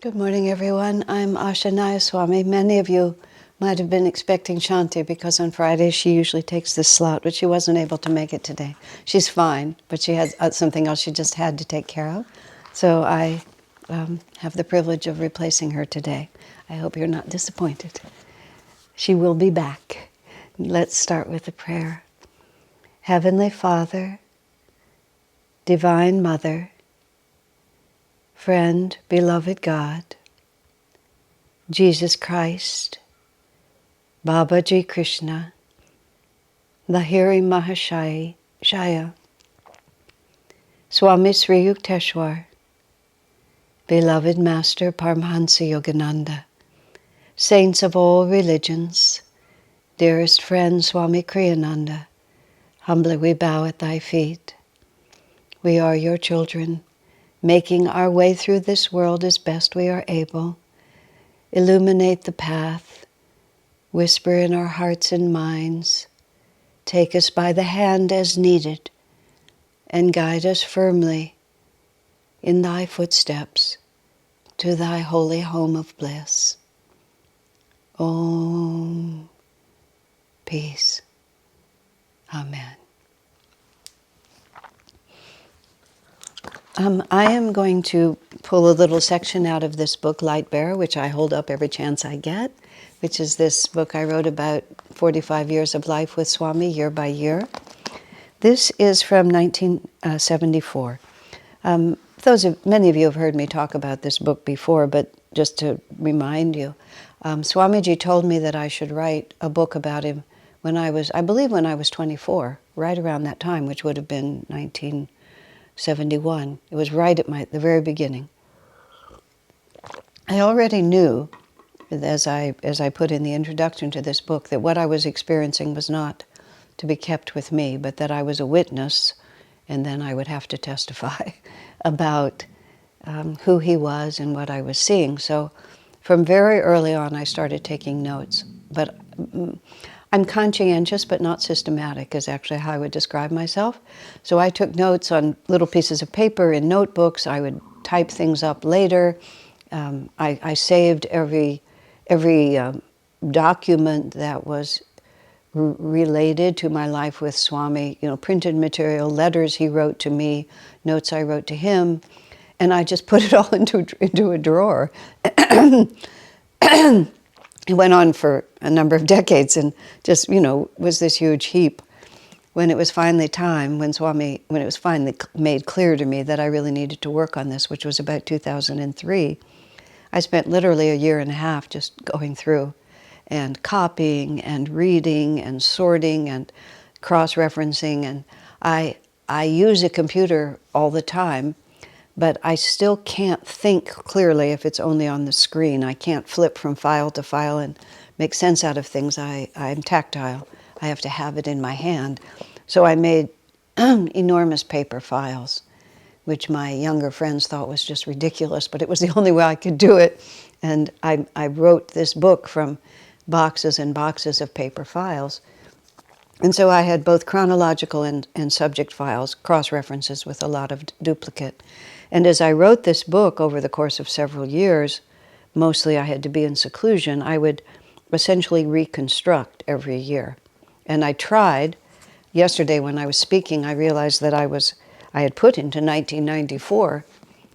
Good morning, everyone. I'm Asha Nayaswami. Many of you might have been expecting Shanti because on Fridays she usually takes this slot, but she wasn't able to make it today. She's fine, but she has something else she just had to take care of. So I have the privilege of replacing her today. I hope you're not disappointed. She will be back. Let's start with a prayer. Heavenly Father, Divine Mother, Friend, Beloved God, Jesus Christ, Babaji Krishna, Lahiri Mahashaya, Swami Sri Yukteswar, Beloved Master Paramahansa Yogananda, Saints of all religions, dearest friend Swami Kriyananda, humbly we bow at thy feet. We are your children, making our way through this world as best we are able. Illuminate the path, whisper in our hearts and minds, take us by the hand as needed, and guide us firmly in thy footsteps to thy holy home of bliss. Om. Peace. Amen. I am going to pull a little section out of this book, Light Bearer, which I hold up every chance I get, which is this book I wrote about 45 years of life with Swami, year by year. This is from 1974. Many of you have heard me talk about this book before, but just to remind you, Swamiji told me that I should write a book about him when I was 24, right around that time, which would have been 1971. It was right at the very beginning. I already knew, as I put in the introduction to this book, that what I was experiencing was not to be kept with me, but that I was a witness, and then I would have to testify about who he was and what I was seeing. So from very early on, I started taking notes. But I'm conscientious, but not systematic, is actually how I would describe myself. So I took notes on little pieces of paper in notebooks. I would type things up later. I saved every document that was related to my life with Swami, printed material, letters he wrote to me, notes I wrote to him, and I just put it all into a drawer. It went on for a number of decades and just, was this huge heap. When it was finally time, when it was finally made clear to me that I really needed to work on this, which was about 2003, I spent literally a year and a half just going through and copying and reading and sorting and cross-referencing. And I use a computer all the time, but I still can't think clearly if it's only on the screen. I can't flip from file to file and make sense out of things. I'm tactile. I have to have it in my hand. So I made enormous paper files, which my younger friends thought was just ridiculous, but it was the only way I could do it. And I wrote this book from boxes and boxes of paper files. And so I had both chronological and subject files, cross-references with a lot of duplicate. And as I wrote this book over the course of several years, mostly I had to be in seclusion, I would essentially reconstruct every year. And I tried. Yesterday when I was speaking, I realized that I had put into 1994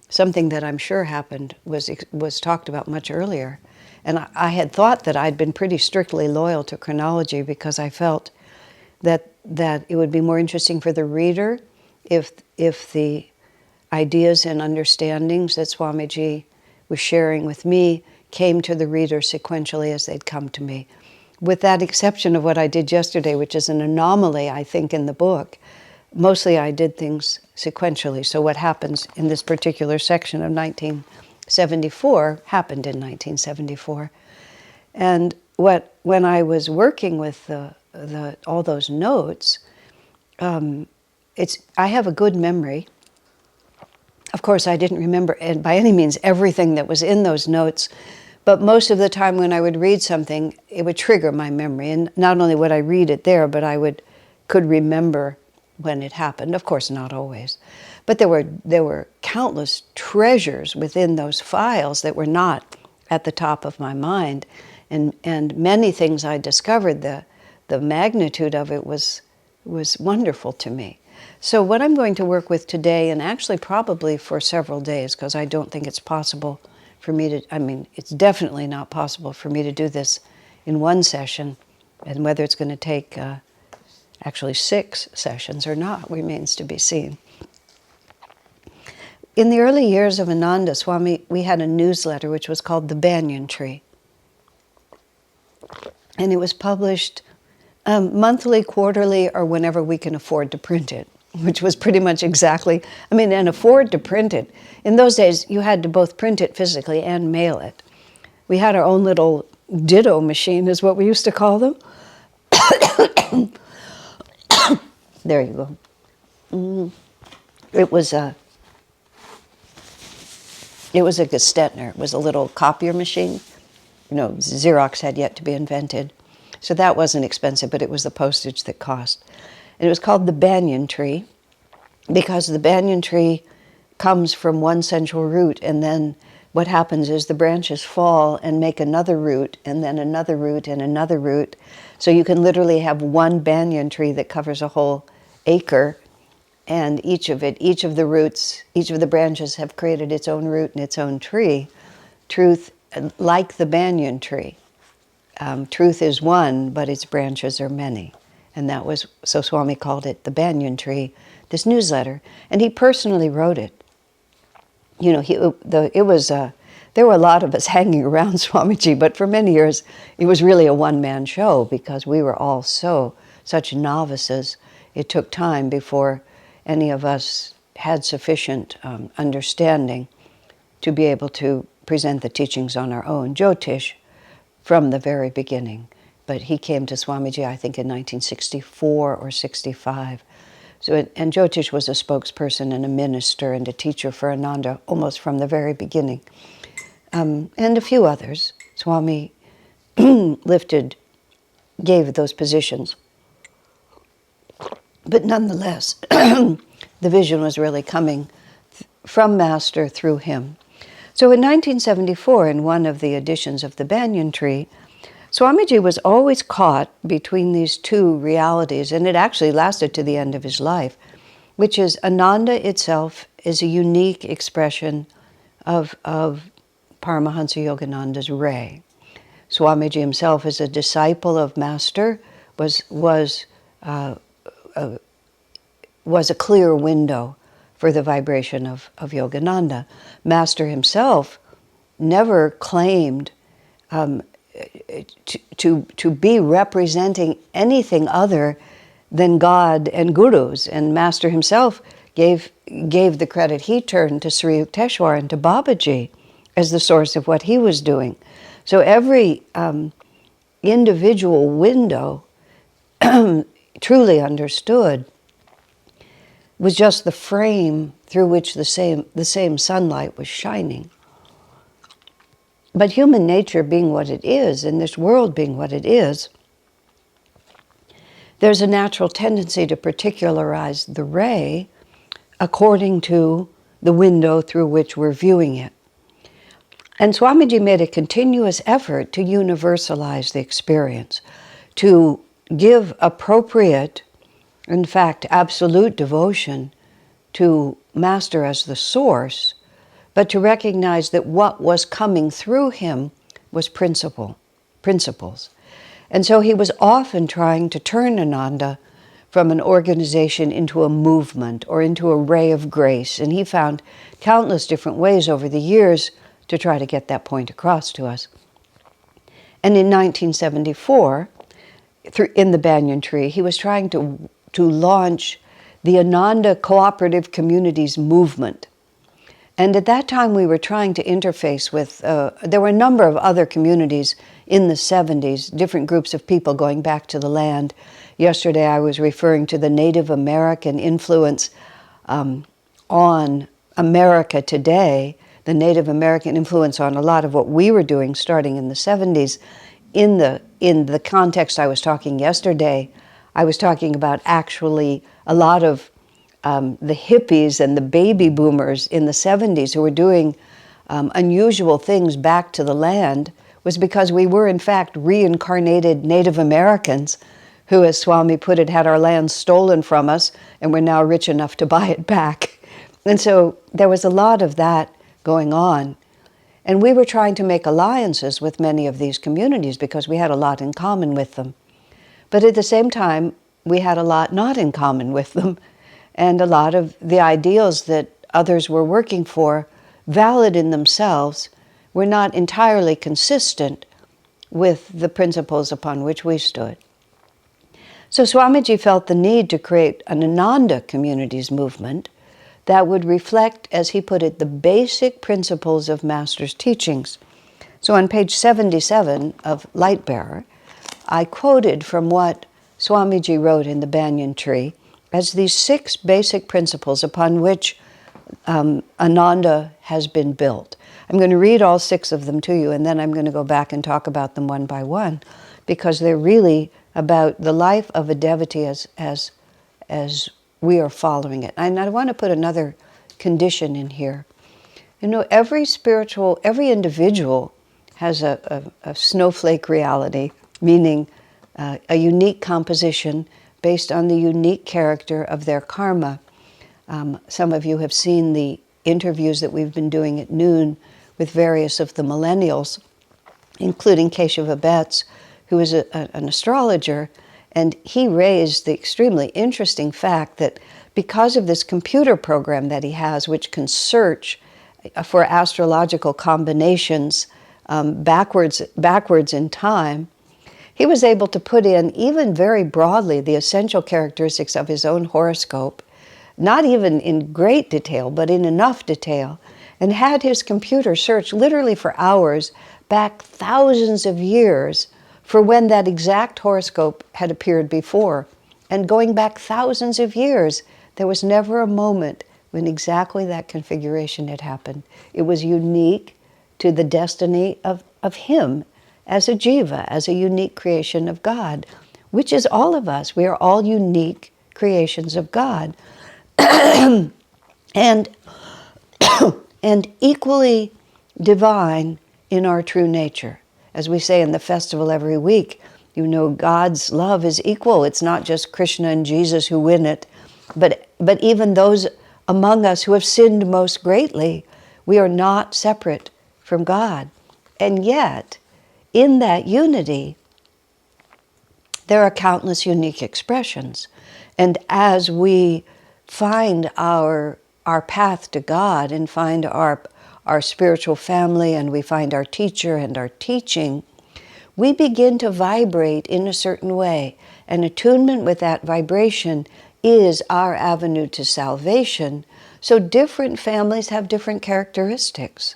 something that I'm sure happened, was talked about much earlier. And I had thought that I'd been pretty strictly loyal to chronology because I felt that it would be more interesting for the reader if the ideas and understandings that Swamiji was sharing with me came to the reader sequentially as they'd come to me. With that exception of what I did yesterday, which is an anomaly, I think, in the book, mostly I did things sequentially. So what happens in this particular section of 1974 happened in 1974. And when I was working with all those notes, I have a good memory. Of course, I didn't remember by any means everything that was in those notes, but most of the time when I would read something, it would trigger my memory. And not only would I read it there, but I could remember when it happened. Of course, not always. But there were countless treasures within those files that were not at the top of my mind. And many things I discovered, the magnitude of it was wonderful to me. So what I'm going to work with today, and actually probably for several days, because I don't think it's possible for me to, I mean, it's definitely not possible for me to do this in one session, and whether it's going to take actually 6 sessions or not remains to be seen. In the early years of Ananda, Swami, we had a newsletter which was called The Banyan Tree. And it was published monthly, quarterly, or whenever we can afford to print it, which was pretty much exactly, I mean, and afford to print it. In those days, you had to both print it physically and mail it. We had our own little ditto machine, is what we used to call them. There you go. It was a Gestetner. It was a little copier machine. You know, Xerox had yet to be invented. So that wasn't expensive, but it was the postage that cost. And it was called the banyan tree because the banyan tree comes from one central root, and then what happens is the branches fall and make another root, and then another root, and another root. So you can literally have one banyan tree that covers a whole acre, and each of the roots, each of the branches have created its own root and its own tree. Truth, like the banyan tree. Truth is one, but its branches are many. And that was, so Swami called it the Banyan Tree, this newsletter. And he personally wrote it. You know, there were a lot of us hanging around Swamiji, but for many years it was really a one-man show because we were all such novices. It took time before any of us had sufficient understanding to be able to present the teachings on our own. Jyotish, from the very beginning. But he came to Swamiji, I think, in 1964 or 65. So, and Jyotish was a spokesperson and a minister and a teacher for Ananda almost from the very beginning. And a few others. Swami gave those positions. But nonetheless, the vision was really coming from Master through him. So in 1974, in one of the editions of the Banyan Tree, Swamiji was always caught between these two realities, and it actually lasted to the end of his life, which is Ananda itself is a unique expression of Paramahansa Yogananda's ray. Swamiji himself, as a disciple of Master, was a clear window for the vibration of Yogananda. Master himself never claimed to be representing anything other than God and gurus. And Master himself gave the credit he turned to Sri Yukteswar and to Babaji as the source of what he was doing. So every individual window, truly understood, was just the frame through which the same sunlight was shining. But human nature being what it is, and this world being what it is, there's a natural tendency to particularize the ray according to the window through which we're viewing it. And Swamiji made a continuous effort to universalize the experience, to give appropriate, in fact, absolute devotion to Master as the source, but to recognize that what was coming through him was principles. And so he was often trying to turn Ananda from an organization into a movement or into a ray of grace. And he found countless different ways over the years to try to get that point across to us. And in 1974, in the Banyan Tree, he was trying to launch the Ananda Cooperative Communities movement. And at that time, we were trying to interface with, there were a number of other communities in the 70s, different groups of people going back to the land. Yesterday, I was referring to the Native American influence on America today, the Native American influence on a lot of what we were doing starting in the 70s. In the context I was talking yesterday, I was talking about actually a lot of the hippies and the baby boomers in the 70s who were doing unusual things back to the land was because we were in fact reincarnated Native Americans who, as Swami put it, had our land stolen from us and were now rich enough to buy it back. And so there was a lot of that going on. And we were trying to make alliances with many of these communities because we had a lot in common with them. But at the same time, we had a lot not in common with them, and a lot of the ideals that others were working for, valid in themselves, were not entirely consistent with the principles upon which we stood. So Swamiji felt the need to create an Ananda communities movement that would reflect, as he put it, the basic principles of Master's teachings. So on page 77 of Lightbearer, I quoted from what Swamiji wrote in the Banyan Tree as these 6 basic principles upon which Ananda has been built. I'm going to read all 6 of them to you, and then I'm going to go back and talk about them one by one, because they're really about the life of a devotee as we are following it. And I want to put another condition in here. You know, every individual has a snowflake reality, meaning a unique composition based on the unique character of their karma. Some of you have seen the interviews that we've been doing at noon with various of the millennials, including Keshava Betts, who is an astrologer, and he raised the extremely interesting fact that because of this computer program that he has, which can search for astrological combinations backwards in time, he was able to put in, even very broadly, the essential characteristics of his own horoscope, not even in great detail, but in enough detail, and had his computer search literally for hours back thousands of years for when that exact horoscope had appeared before. And going back thousands of years, there was never a moment when exactly that configuration had happened. It was unique to the destiny of him as a jiva, as a unique creation of God, which is all of us. We are all unique creations of God. and and equally divine in our true nature. As we say in the festival every week, you know, God's love is equal. It's not just Krishna and Jesus who win it, but even those among us who have sinned most greatly, we are not separate from God. And yet, in that unity, there are countless unique expressions. And as we find our path to God and find our spiritual family, and we find our teacher and our teaching, we begin to vibrate in a certain way. And attunement with that vibration is our avenue to salvation. So different families have different characteristics.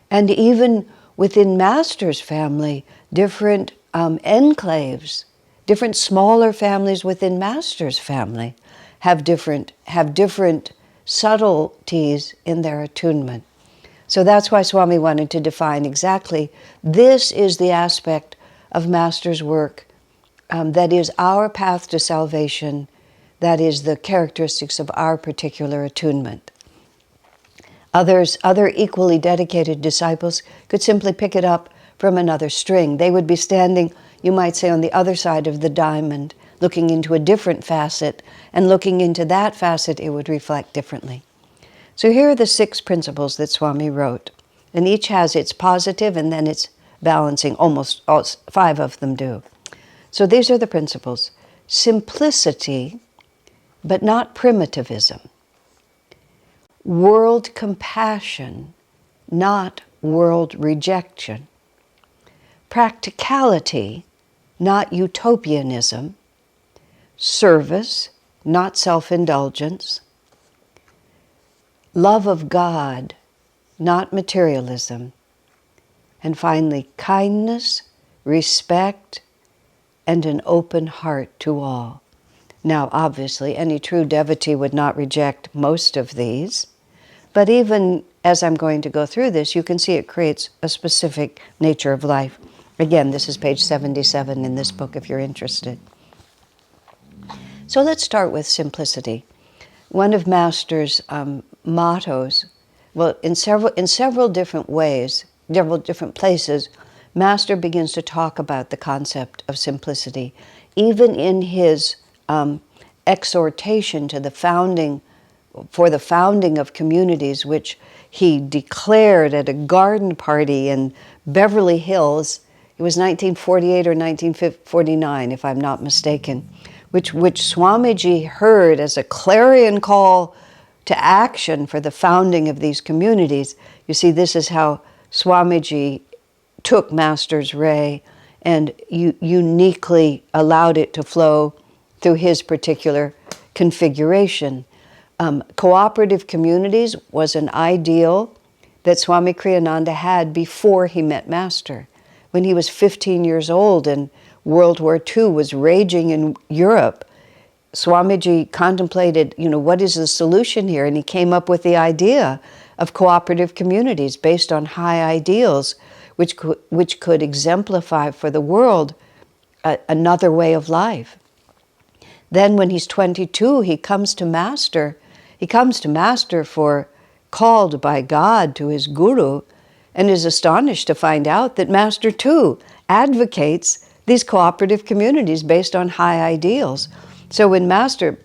And even within Master's family, different enclaves, different smaller families within Master's family have different subtleties in their attunement. So that's why Swami wanted to define exactly, this is the aspect of Master's work that is our path to salvation, that is the characteristics of our particular attunement. Other equally dedicated disciples could simply pick it up from another string. They would be standing, you might say, on the other side of the diamond, looking into a different facet, and looking into that facet, it would reflect differently. So here are the 6 principles that Swami wrote, and each has its positive and then its balancing. Almost all 5 of them do. So these are the principles. Simplicity, but not primitivism. World compassion, not world rejection. Practicality, not utopianism. Service, not self-indulgence. Love of God, not materialism. And finally, kindness, respect, and an open heart to all. Now, obviously, any true devotee would not reject most of these, but even as I'm going to go through this, you can see it creates a specific nature of life. Again, this is page 77 in this book if you're interested. So let's start with simplicity. one of Master's mottos, well, in several different ways, several different places, Master begins to talk about the concept of simplicity, even in his exhortation to the founding of communities, which he declared at a garden party in Beverly Hills. It was 1948 or 1949, if I'm not mistaken, which Swamiji heard as a clarion call to action for the founding of these communities. You see, this is how Swamiji took Master's ray and uniquely allowed it to flow through his particular configuration. Cooperative communities was an ideal that Swami Kriyananda had before he met Master. When he was 15 years old and World War II was raging in Europe, Swamiji contemplated, what is the solution here? And he came up with the idea of cooperative communities based on high ideals, which could exemplify for the world another way of life. Then when he's 22, he comes to Master. He comes to Master called by God to his guru, and is astonished to find out that Master too advocates these cooperative communities based on high ideals. So when Master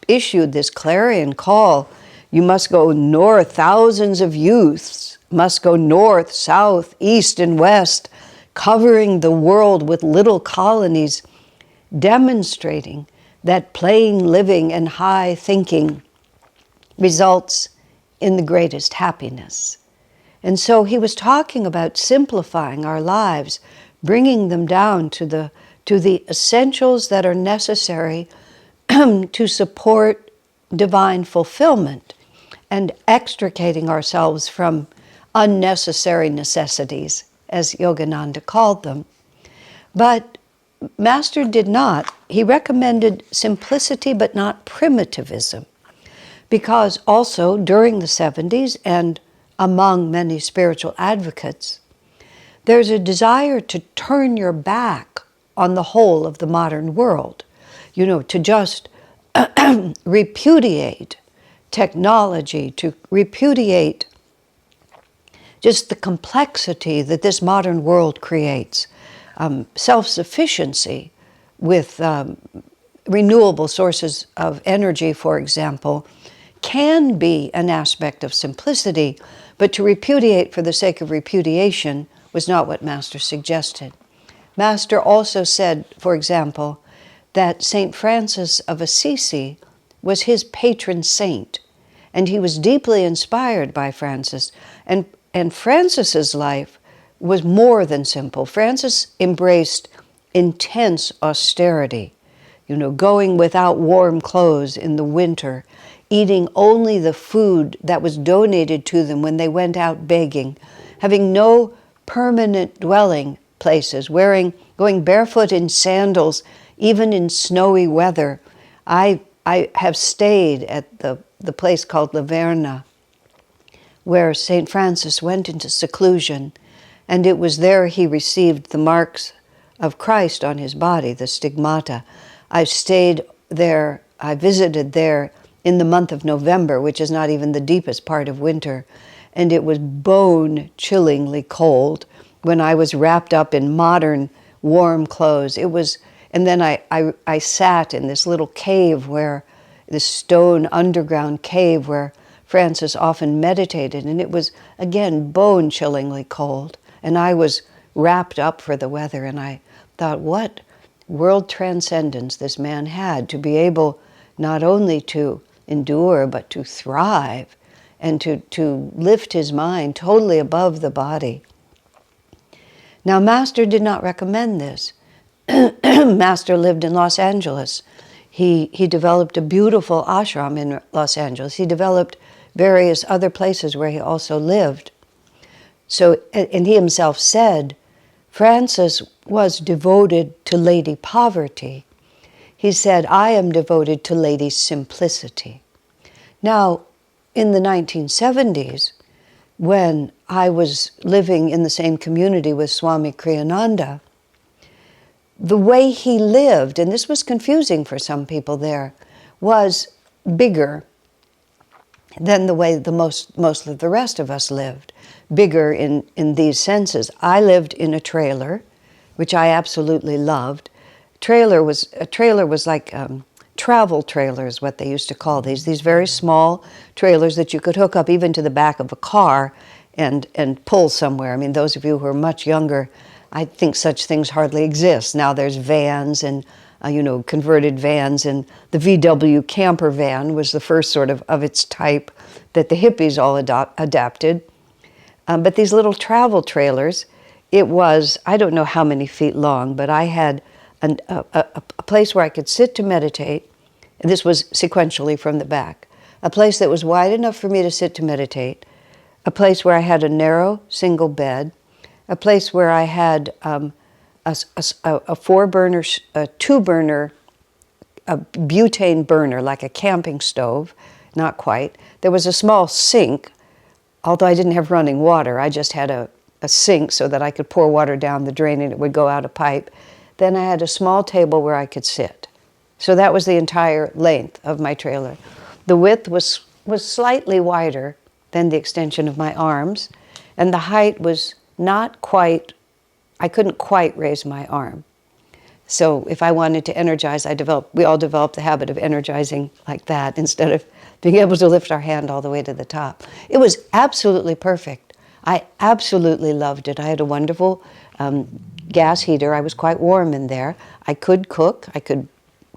issued this clarion call, you must go north, thousands of youths must go north, south, east, and west, covering the world with little colonies, demonstrating that plain living and high thinking results in the greatest happiness. And so he was talking about simplifying our lives, bringing them down to the essentials that are necessary to support divine fulfillment, and extricating ourselves from unnecessary necessities, as Yogananda called them. But Master did not. He recommended simplicity but not primitivism, because also during the 70s and among many spiritual advocates, there's a desire to turn your back on the whole of the modern world, to just repudiate technology, to repudiate just the complexity that this modern world creates. Self-sufficiency with renewable sources of energy, for example, can be an aspect of simplicity, but to repudiate for the sake of repudiation was not what Master suggested. Master also said, for example, that St. Francis of Assisi was his patron saint, and he was deeply inspired by Francis. And Francis's life was more than simple. Francis embraced intense austerity, going without warm clothes in the winter, eating only the food that was donated to them when they went out begging, having no permanent dwelling places, going barefoot in sandals, even in snowy weather. I have stayed at the place called La Verna, where St. Francis went into seclusion, and it was there he received the marks of Christ on his body, the stigmata. I stayed there, I visited there in the month of November, which is not even the deepest part of winter, and it was bone-chillingly cold when I was wrapped up in modern warm clothes. And then I sat in this little cave this stone underground cave where Francis often meditated, and it was, again, bone-chillingly cold. And I was wrapped up for the weather, and I thought, what world transcendence this man had, to be able not only to endure, but to thrive, and to lift his mind totally above the body. Now, Master did not recommend this. Master lived in Los Angeles. He developed a beautiful ashram in Los Angeles. He developed various other places where he also lived. So, and he himself said, Francis was devoted to Lady Poverty. He said, I am devoted to Lady Simplicity. Now, in the 1970s, when I was living in the same community with Swami Kriyananda, the way he lived, and this was confusing for some people there, was bigger than the way most of the rest of us lived, bigger in these senses. I lived in a trailer, which I absolutely loved. A trailer was like travel trailers, what they used to call these very small trailers that you could hook up even to the back of a car and pull somewhere. I mean, those of you who are much younger, I think such things hardly exist. Now there's vans and converted vans, and the VW camper van was the first sort of its type that the hippies all adapted. But these little travel trailers, it was, I don't know how many feet long, but I had a place where I could sit to meditate, and this was sequentially from the back, a place that was wide enough for me to sit to meditate, a place where I had a narrow single bed, a place where I had a four-burner, a two-burner, a butane burner, like a camping stove, not quite. There was a small sink, although I didn't have running water. I just had a sink so that I could pour water down the drain and it would go out a pipe. Then I had a small table where I could sit. So that was the entire length of my trailer. The width was slightly wider than the extension of my arms, and the height was not quite, I couldn't quite raise my arm. So if I wanted to energize, we all developed the habit of energizing like that instead of being able to lift our hand all the way to the top. It was absolutely perfect. I absolutely loved it. I had a wonderful gas heater. I was quite warm in there. I could cook. I could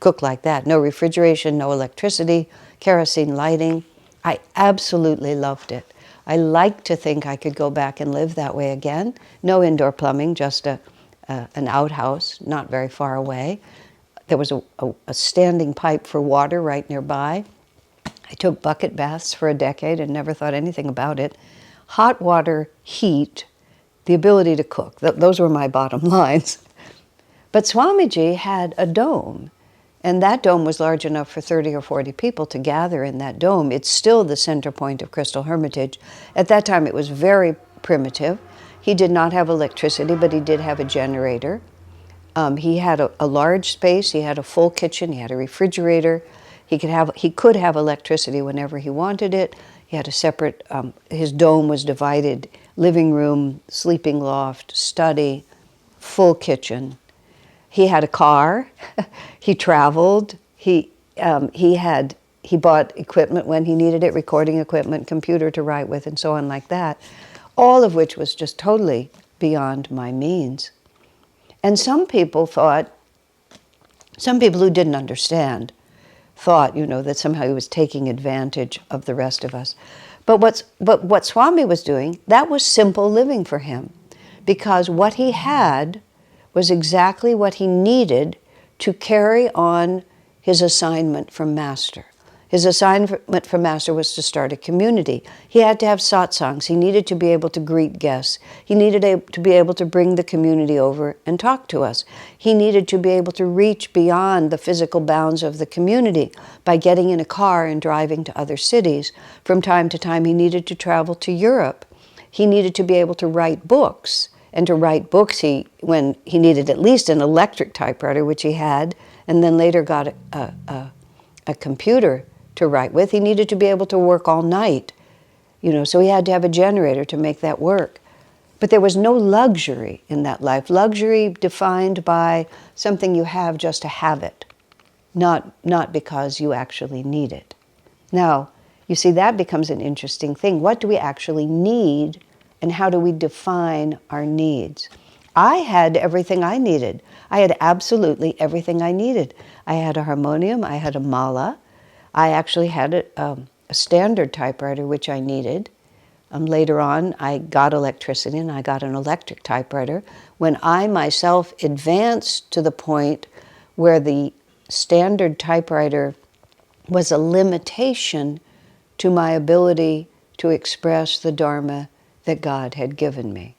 cook like that. No refrigeration, no electricity, kerosene lighting. I absolutely loved it. I like to think I could go back and live that way again. No indoor plumbing, just an outhouse not very far away. There was a standing pipe for water right nearby. I took bucket baths for a decade and never thought anything about it. Hot water, heat, the ability to cook. Those were my bottom lines. But Swamiji had a dome, and that dome was large enough for 30 or 40 people to gather in that dome. It's still the center point of Crystal Hermitage. At that time, it was very primitive. He did not have electricity, but he did have a generator. He had a large space. He had a full kitchen. He had a refrigerator. He could have electricity whenever he wanted it. He had a separate, his dome was divided, living room, sleeping loft, study, full kitchen. He had a car. He traveled. He bought equipment when he needed it, recording equipment, computer to write with, and so on like that, all of which was just totally beyond my means. And some people who didn't understand, thought, that somehow he was taking advantage of the rest of us. But what Swami was doing, that was simple living for him, because what he had was exactly what he needed to carry on his assignment from Master. His assignment from Master was to start a community. He had to have satsangs. He needed to be able to greet guests. He needed to be able to bring the community over and talk to us. He needed to be able to reach beyond the physical bounds of the community by getting in a car and driving to other cities. From time to time, he needed to travel to Europe. He needed to be able to write books. And to write books, when he needed at least an electric typewriter, which he had, and then later got a computer to write with, he needed to be able to work all night, so he had to have a generator to make that work. But there was no luxury in that life. Luxury defined by something you have just to have it, not because you actually need it. Now, you see, that becomes an interesting thing. What do we actually need, and how do we define our needs? I had everything I needed. I had absolutely everything I needed. I had a harmonium, I had a mala, I actually had a standard typewriter, which I needed. Later on, I got electricity and I got an electric typewriter. When I myself advanced to the point where the standard typewriter was a limitation to my ability to express the Dharma that God had given me.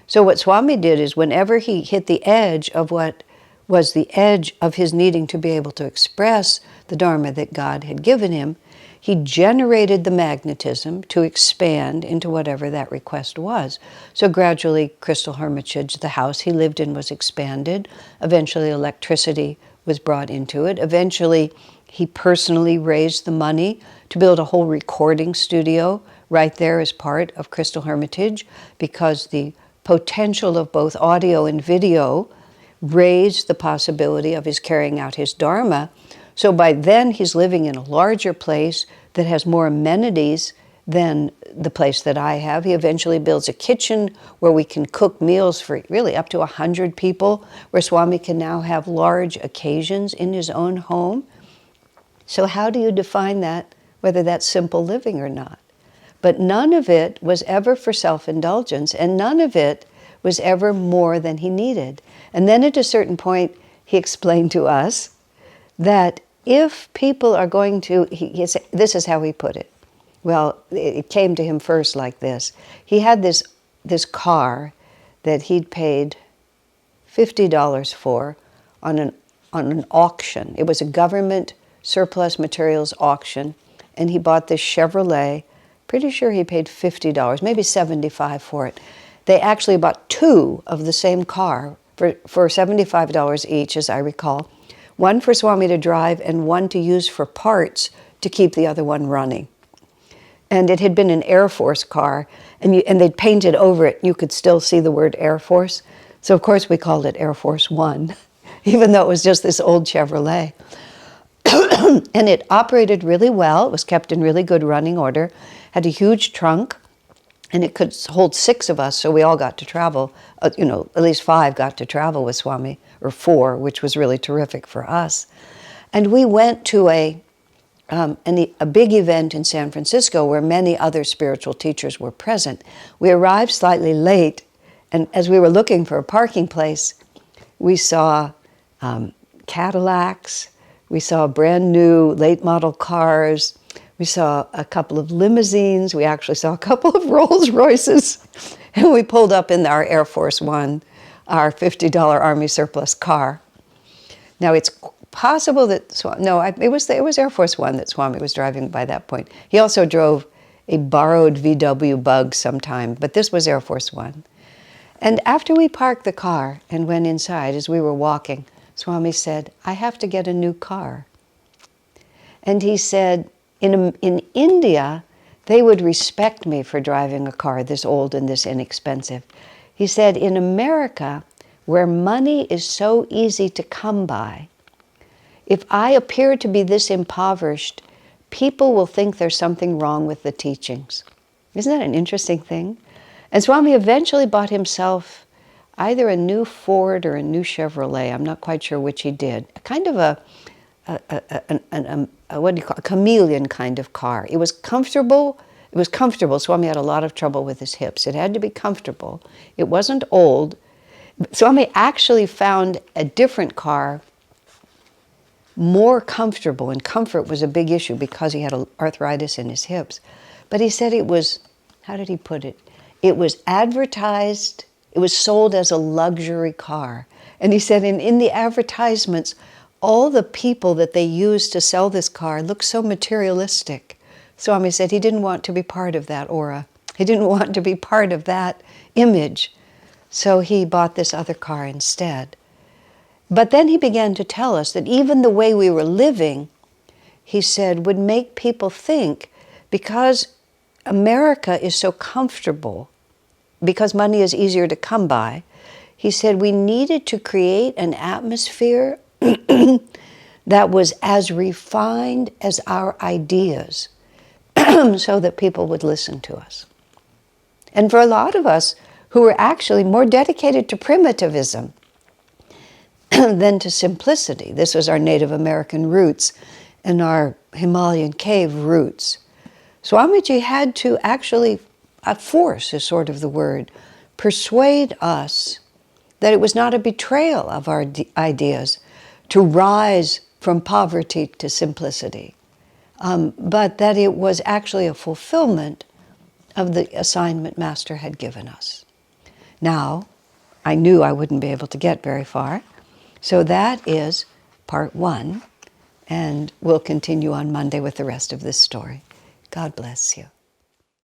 So what Swami did is whenever he hit the edge of what was the edge of his needing to be able to express the Dharma that God had given him, he generated the magnetism to expand into whatever that request was. So gradually, Crystal Hermitage, the house he lived in, was expanded. Eventually, electricity was brought into it. Eventually, He personally raised the money to build a whole recording studio right there as part of Crystal Hermitage, because the potential of both audio and video raised the possibility of his carrying out his Dharma. So by then he's living in a larger place that has more amenities than the place that I have. He eventually builds a kitchen where we can cook meals for really up to 100 people, where Swami can now have large occasions in his own home. So how do you define that, whether that's simple living or not? But none of it was ever for self-indulgence, and none of it was ever more than he needed. And then at a certain point, he explained to us that if people are going to, this is how he put it. Well, it came to him first like this. He had this car that he'd paid $50 for on an auction. It was a government surplus materials auction, and he bought this Chevrolet. Pretty sure he paid $50, maybe $75 for it. They actually bought two of the same car for $75 each, as I recall. One for Swami to drive and one to use for parts to keep the other one running. And it had been an Air Force car, and they'd painted over it. You could still see the word Air Force. So of course we called it Air Force One, even though it was just this old Chevrolet. And it operated really well. It was kept in really good running order, had a huge trunk, and it could hold 6 of us, so we all got to travel. At least 5 got to travel with Swami, or 4, which was really terrific for us. And we went to a big event in San Francisco where many other spiritual teachers were present. We arrived slightly late, and as we were looking for a parking place, we saw Cadillacs, we saw brand new late model cars, we saw a couple of limousines, we actually saw a couple of Rolls Royces, and we pulled up in our Air Force One, our $50 Army surplus car. Now it's possible that, it was Air Force One that Swami was driving by that point. He also drove a borrowed VW Bug sometime, but this was Air Force One. And after we parked the car and went inside, as we were walking, Swami said, "I have to get a new car." And he said, in India, they would respect me for driving a car this old and this inexpensive. He said, in America, where money is so easy to come by, if I appear to be this impoverished, people will think there's something wrong with the teachings. Isn't that an interesting thing? And Swami eventually bought himself either a new Ford or a new Chevrolet. I'm not quite sure which he did. Kind of a chameleon kind of car. It was comfortable. It was comfortable. Swami had a lot of trouble with his hips. It had to be comfortable. It wasn't old. Swami actually found a different car more comfortable, and comfort was a big issue because he had arthritis in his hips. But he said it was, how did he put it? It was advertised, it was sold as a luxury car. And he said in the advertisements, all the people that they used to sell this car looked so materialistic. Swami said he didn't want to be part of that aura. He didn't want to be part of that image. So he bought this other car instead. But then he began to tell us that even the way we were living, he said, would make people think, because America is so comfortable, because money is easier to come by, he said we needed to create an atmosphere that was as refined as our ideas so that people would listen to us. And for a lot of us who were actually more dedicated to primitivism than to simplicity, this was our Native American roots and our Himalayan cave roots, Swamiji had to actually, force is sort of the word, persuade us that it was not a betrayal of our ideas to rise from poverty to simplicity, but that it was actually a fulfillment of the assignment Master had given us. Now, I knew I wouldn't be able to get very far, so that is part 1, and we'll continue on Monday with the rest of this story. God bless you.